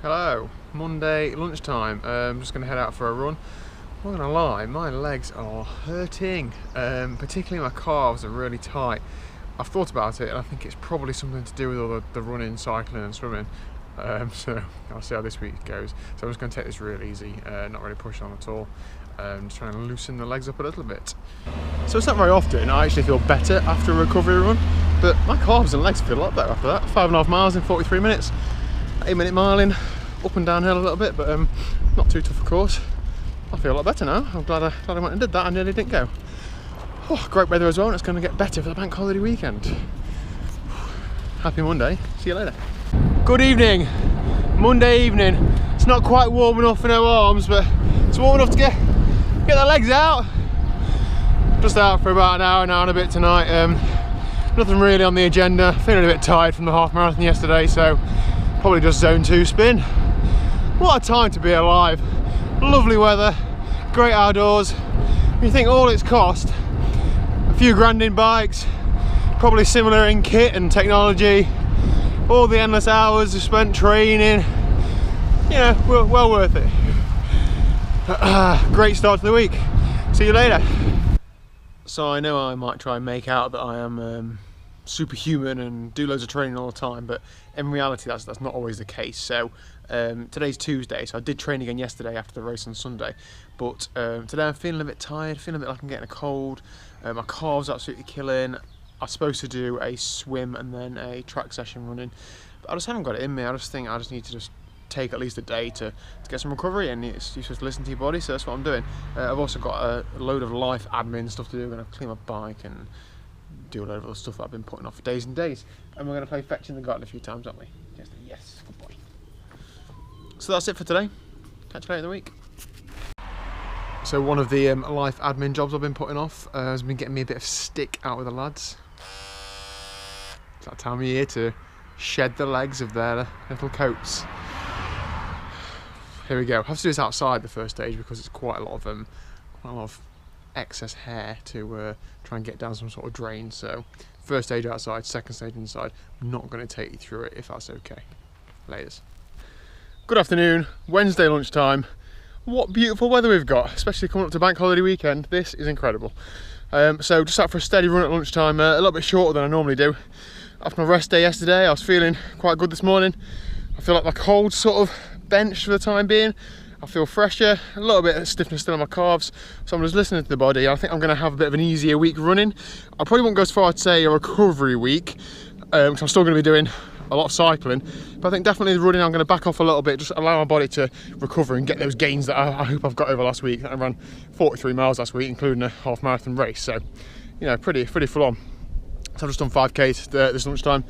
Hello, Monday lunchtime. I'm just going to head out for a run. I'm not going to lie, my legs are hurting, particularly my calves are really tight. I've thought about it and I think it's probably something to do with all the running, cycling and swimming. So I'll see how this week goes. So I'm just going to take this real easy, not really pushing on at all. Just trying to loosen the legs up a little bit. So it's not very often I actually feel better after a recovery run, but my calves and legs feel a lot better after that. 5.5 miles in 43 minutes. 8-minute miling, up and downhill a little bit, but not too tough of course. I feel a lot better now. I'm glad I went and did that. I nearly didn't go. Oh, great weather as well, and it's going to get better for the bank holiday weekend. Happy Monday. See you later. Good evening. Monday evening. It's not quite warm enough for no arms, but it's warm enough to get the legs out. Just out for about an hour and a bit tonight. Nothing really on the agenda. Feeling a bit tired from the half marathon yesterday, so probably just zone 2 spin. What a time to be alive. Lovely weather, great outdoors. You think all it's cost, a few grand in bikes, probably similar in kit and technology, all the endless hours spent training, you know, well worth it. Great start to the week. See you later. So I know I might try and make out that I am superhuman and do loads of training all the time, but in reality that's not always the case. So today's Tuesday, so I did train again yesterday after the race on Sunday, but today I'm feeling a bit tired, feeling a bit like I'm getting a cold. My calves are absolutely killing. I'm supposed to do a swim and then a track session running, but I just haven't got it in me. I just think I just need to just take at least a day to get some recovery, and you're supposed to listen to your body, so that's what I'm doing. I've also got a load of life admin stuff to do. I'm going to clean my bike and do a load of other stuff that I've been putting off for days and days. And we're going to play fetch in the garden a few times, aren't we? Yes, good boy. So that's it for today. Catch you later in the week. So one of the life admin jobs I've been putting off has been getting me a bit of stick out with the lads. It's that time of year to shed the legs of their little coats. Here we go. I have to do this outside the first stage because it's quite a lot of excess hair to try and get down some sort of drain. So first stage outside, second stage inside. I'm not going to take you through it if that's okay. Laters. Good afternoon, Wednesday lunchtime. What beautiful weather we've got, especially coming up to bank holiday weekend. This is incredible. So just out for a steady run at lunchtime, a little bit shorter than I normally do. After my rest day yesterday, I was feeling quite good this morning. I feel like my cold's sort of benched for the time being. I feel fresher, a little bit of stiffness still on my calves, so I'm just listening to the body. I think I'm going to have a bit of an easier week running. I probably won't go as far to say a recovery week, because I'm still going to be doing a lot of cycling, but I think definitely the running I'm going to back off a little bit, just allow my body to recover and get those gains that I hope I've got over last week. I ran 43 miles last week, including a half marathon race, so you know, pretty full on. So I've just done 5k this lunchtime,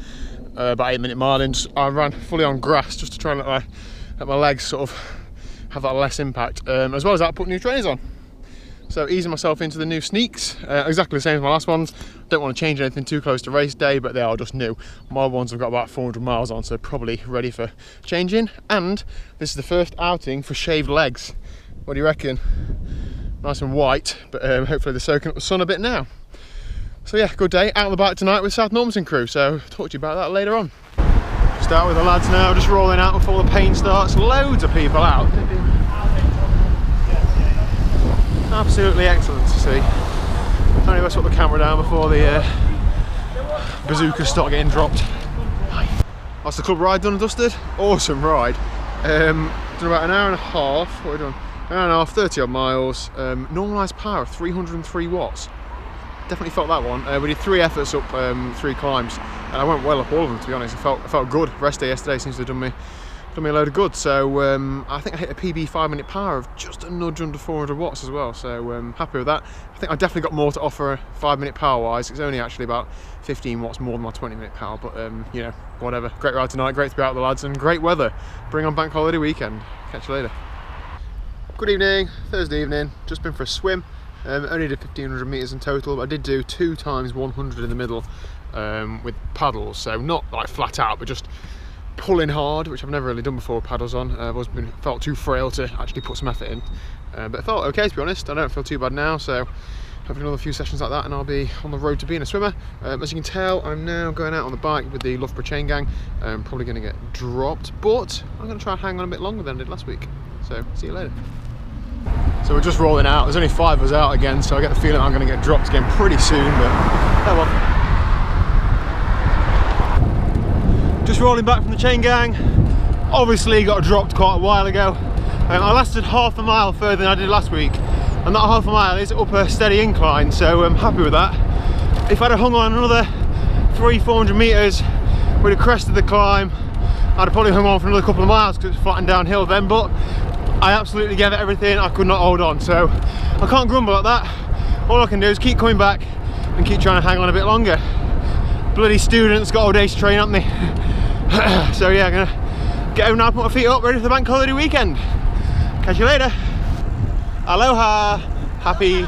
about 8-minute miling. I ran fully on grass just to try and let my legs sort of have that less impact, as well as that, put new trainers on. So easing myself into the new sneaks, exactly the same as my last ones. Don't want to change anything too close to race day, but they are just new. My ones have got about 400 miles on, so probably ready for changing. And this is the first outing for shaved legs. What do you reckon? Nice and white, but hopefully they're soaking up the sun a bit now. So yeah, good day, out on the bike tonight with South Normanton crew, so I'll talk to you about that later on. Start with the lads now, just rolling out before the pain starts. Loads of people out. Absolutely excellent to see. Only let's put the camera down before the bazookas start getting dropped. That's the club ride done and dusted. Awesome ride. Done about an hour and a half. What have we done? An hour and a half, 30 odd miles. Normalised power of 303 watts. Definitely felt that one. We did 3 efforts up 3 climbs, and I went well up all of them, to be honest. I felt good. Rest day yesterday seems to have done me a load of good. So I think I hit a PB 5-minute power of just a nudge under 400 watts as well. So happy with that. I think I definitely got more to offer 5-minute power wise. It's only actually about 15 watts more than my 20-minute power, but you know, whatever. Great ride tonight. Great to be out with the lads, and great weather. Bring on bank holiday weekend. Catch you later. Good evening. Thursday evening. Just been for a swim. Only did 1500 metres in total, but I did do 2 times 100 in the middle with paddles, so not like flat out, but just pulling hard, which I've never really done before with paddles on. I've always felt too frail to actually put some effort in, but I felt okay, to be honest. I don't feel too bad now, so hopefully another few sessions like that and I'll be on the road to being a swimmer. As you can tell, I'm now going out on the bike with the Loughborough chain gang. I'm probably going to get dropped, but I'm going to try and hang on a bit longer than I did last week. So, see you later. So we're just rolling out. There's only 5 of us out again, so I get the feeling I'm going to get dropped again pretty soon, but oh well. Just rolling back from the chain gang. Obviously got dropped quite a while ago. I lasted half a mile further than I did last week, and that half a mile is up a steady incline, so I'm happy with that. If I'd have hung on another 300-400 metres, we'd have crested the climb. I'd have probably hung on for another couple of miles because it's flattened downhill then, but I absolutely gave it everything. I could not hold on, so I can't grumble at that. All I can do is keep coming back and keep trying to hang on a bit longer. Bloody students got all day to train, haven't they? So yeah, I'm gonna get home now, put my feet up, ready for the bank holiday weekend. Catch you later. Aloha. Happy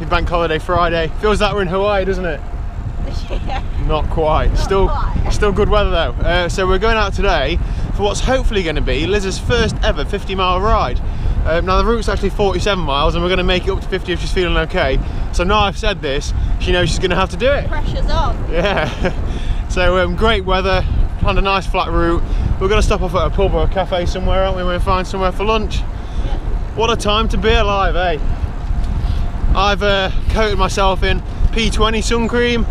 bank holiday Friday. Feels like we're in Hawaii, doesn't it? Yeah. Not quite. Still good weather though. So we're going out today for what's hopefully going to be Liz's first ever 50-mile ride. Now the route's actually 47 miles and we're going to make it up to 50 if she's feeling okay. So now I've said this, she knows she's going to have to do it. Pressure's on. Yeah. So great weather, planned a nice flat route. We're going to stop off at a pub or a cafe somewhere, aren't we? We're going to find somewhere for lunch. Yeah. What a time to be alive, eh? I've coated myself in P20 sun cream.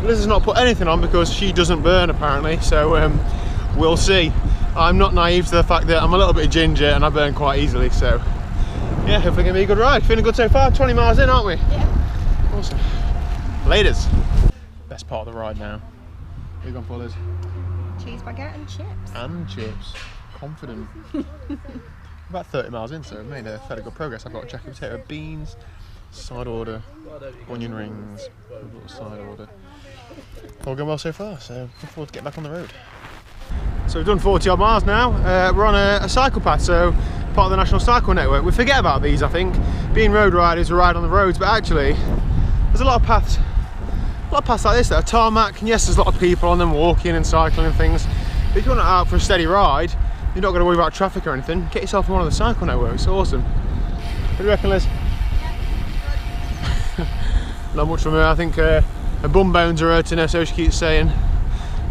Liz has not put anything on because she doesn't burn apparently, so we'll see. I'm not naive to the fact that I'm a little bit ginger and I burn quite easily, so yeah, hopefully it's gonna be a good ride. Feeling good so far, 20 miles in, aren't we? Yeah. Awesome. Laters. Best part of the ride now. What are you going for, Liz? Cheese baguette and chips. And chips. Confident. About 30 miles in, so I've made a fairly good progress. I've got jacket potato, beans, side order, onion rings, a little side order. All going well so far, so looking forward to getting back on the road. So we've done 40 odd miles now. We're on a cycle path, so part of the National Cycle Network. We forget about these, I think. Being road riders, we ride on the roads, but actually there's a lot of paths like this that are tarmac, and yes, there's a lot of people on them walking and cycling and things. But if you're not out for a steady ride, you're not going to worry about traffic or anything. Get yourself on one of the cycle networks. It's awesome. What do you reckon, Liz? Not much from her. I think her bum bones are hurting her, so she keeps saying.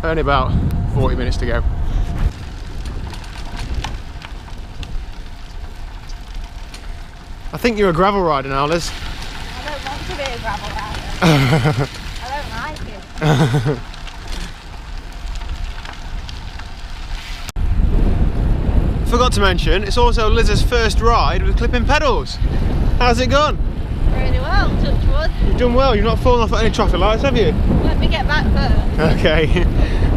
Only about 40 minutes to go. I think you're a gravel rider now, Liz. I don't want to be a gravel rider. I don't like it. Forgot to mention, it's also Liz's first ride with clipping pedals. How's it gone? Really well, touch wood. You've done well, you've not fallen off at any traffic lights, have you? Let me get back first. Okay.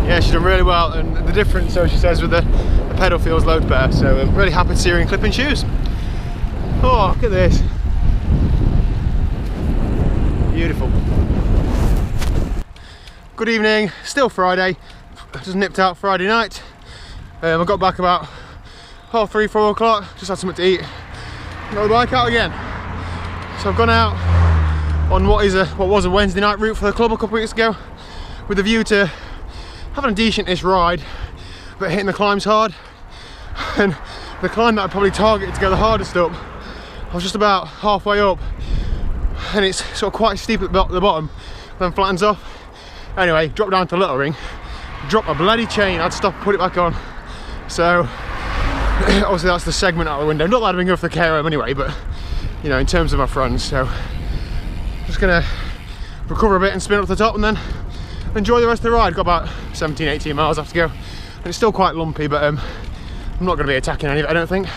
Yeah, she's done really well, and the difference, so she says, with the pedal feels loads better, so I'm really happy to see her in clipping shoes. Oh, look at this. Beautiful. Good evening, still Friday. I just nipped out Friday night. I got back about 3:30, 4 o'clock, just had something to eat. Got the bike out again. So I've gone out on what was a Wednesday night route for the club a couple of weeks ago, with a view to having a decent-ish ride, but hitting the climbs hard. And the climb that I probably targeted to go the hardest up, I was just about halfway up, and it's sort of quite steep at the bottom, then flattens off. Anyway, dropped down to Little Ring, dropped my bloody chain, I had to stop and put it back on. So obviously that's the segment out the window. Not that I've been going for the care home anyway, but you know, in terms of my fronts. So just gonna recover a bit and spin up to the top and then enjoy the rest of the ride. Got about 17-18 miles left to go, and it's still quite lumpy, but I'm not going to be attacking any of it, I don't think.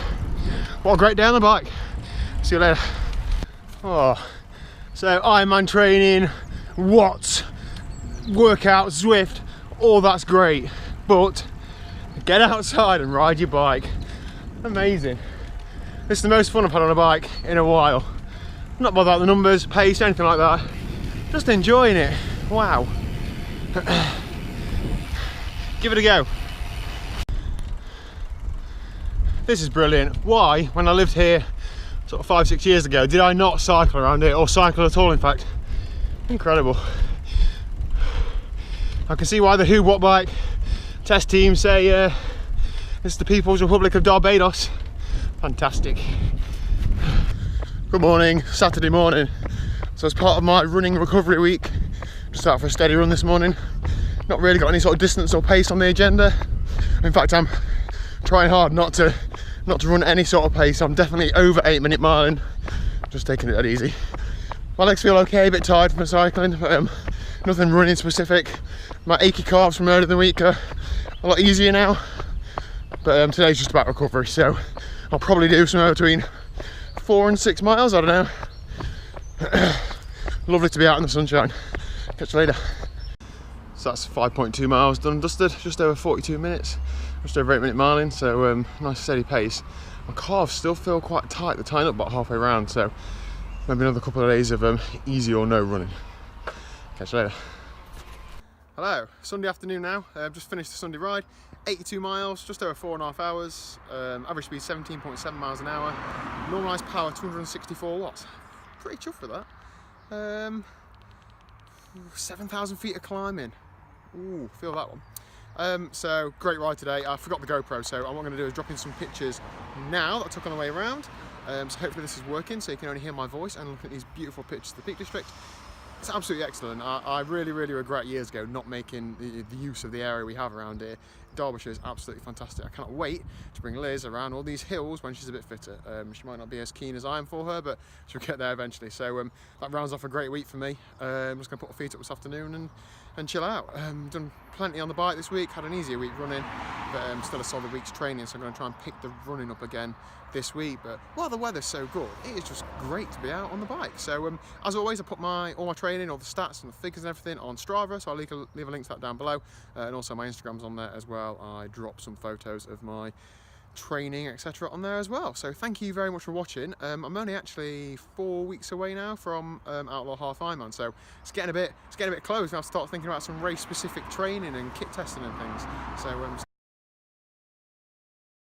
What a great day on the bike. See you later. Oh, so IRONMAN training, Watts, workout, Zwift, all that's great, but get outside and ride your bike. Amazing. This is the most fun I've had on a bike in a while. I'm not bothered about the numbers, pace, anything like that. Just enjoying it. Wow. Give it a go. This is brilliant. Why, when I lived here sort of 5-6 years ago, did I not cycle around it, or cycle at all, in fact? Incredible. I can see why the Who What Bike test team say this is the People's Republic of Barbados. Fantastic. Good morning, Saturday morning. So as part of my running recovery week, just out for a steady run this morning. Not really got any sort of distance or pace on the agenda. In fact, I'm trying hard not to run any sort of pace. I'm definitely over 8-minute miling. Just taking it that easy. My legs feel okay, a bit tired from the cycling, but nothing running specific. My achy calves from earlier in the week are a lot easier now. But today's just about recovery, so I'll probably do somewhere between 4 and 6 miles, I don't know. Lovely to be out in the sunshine. Catch you later. So that's 5.2 miles done and dusted, just over 42 minutes, just over 8-minute miling, so nice steady pace. My calves still feel quite tight, they're tying up about halfway round, so maybe another couple of days of easy or no running. Catch you later. Hello, Sunday afternoon now, just finished the Sunday ride, 82 miles, just over 4.5 hours, average speed 17.7 miles an hour, normalised power 264 watts, pretty chuffed for that. 7,000 feet of climbing. Ooh, feel that one. So great ride today. I forgot the GoPro, so what I'm going to do is drop in some pictures now that I took on the way around. So hopefully this is working, so you can only hear my voice and look at these beautiful pictures of the Peak District. It's absolutely excellent. I really regret years ago not making the use of the area we have around here. Derbyshire is absolutely fantastic. I cannot wait to bring Liz around all these hills when she's a bit fitter. She might not be as keen as I am for her, but she'll get there eventually. So that rounds off a great week for me. I'm just going to put my feet up this afternoon and chill out. Done plenty on the bike this week, had an easier week running, but still a solid week's training, so I'm going to try and pick the running up again this week. But while the weather's so good, it is just great to be out on the bike. So as always, I put all my training, all the stats and the figures and everything on Strava, so I'll leave a link to that down below, and also my Instagram's on there as well. I drop some photos of my training, etc. on there as well. So thank you very much for watching. I'm only actually 4 weeks away now from Outlaw Half Ironman, so it's getting a bit close. I have to start thinking about some race specific training and kit testing and things. So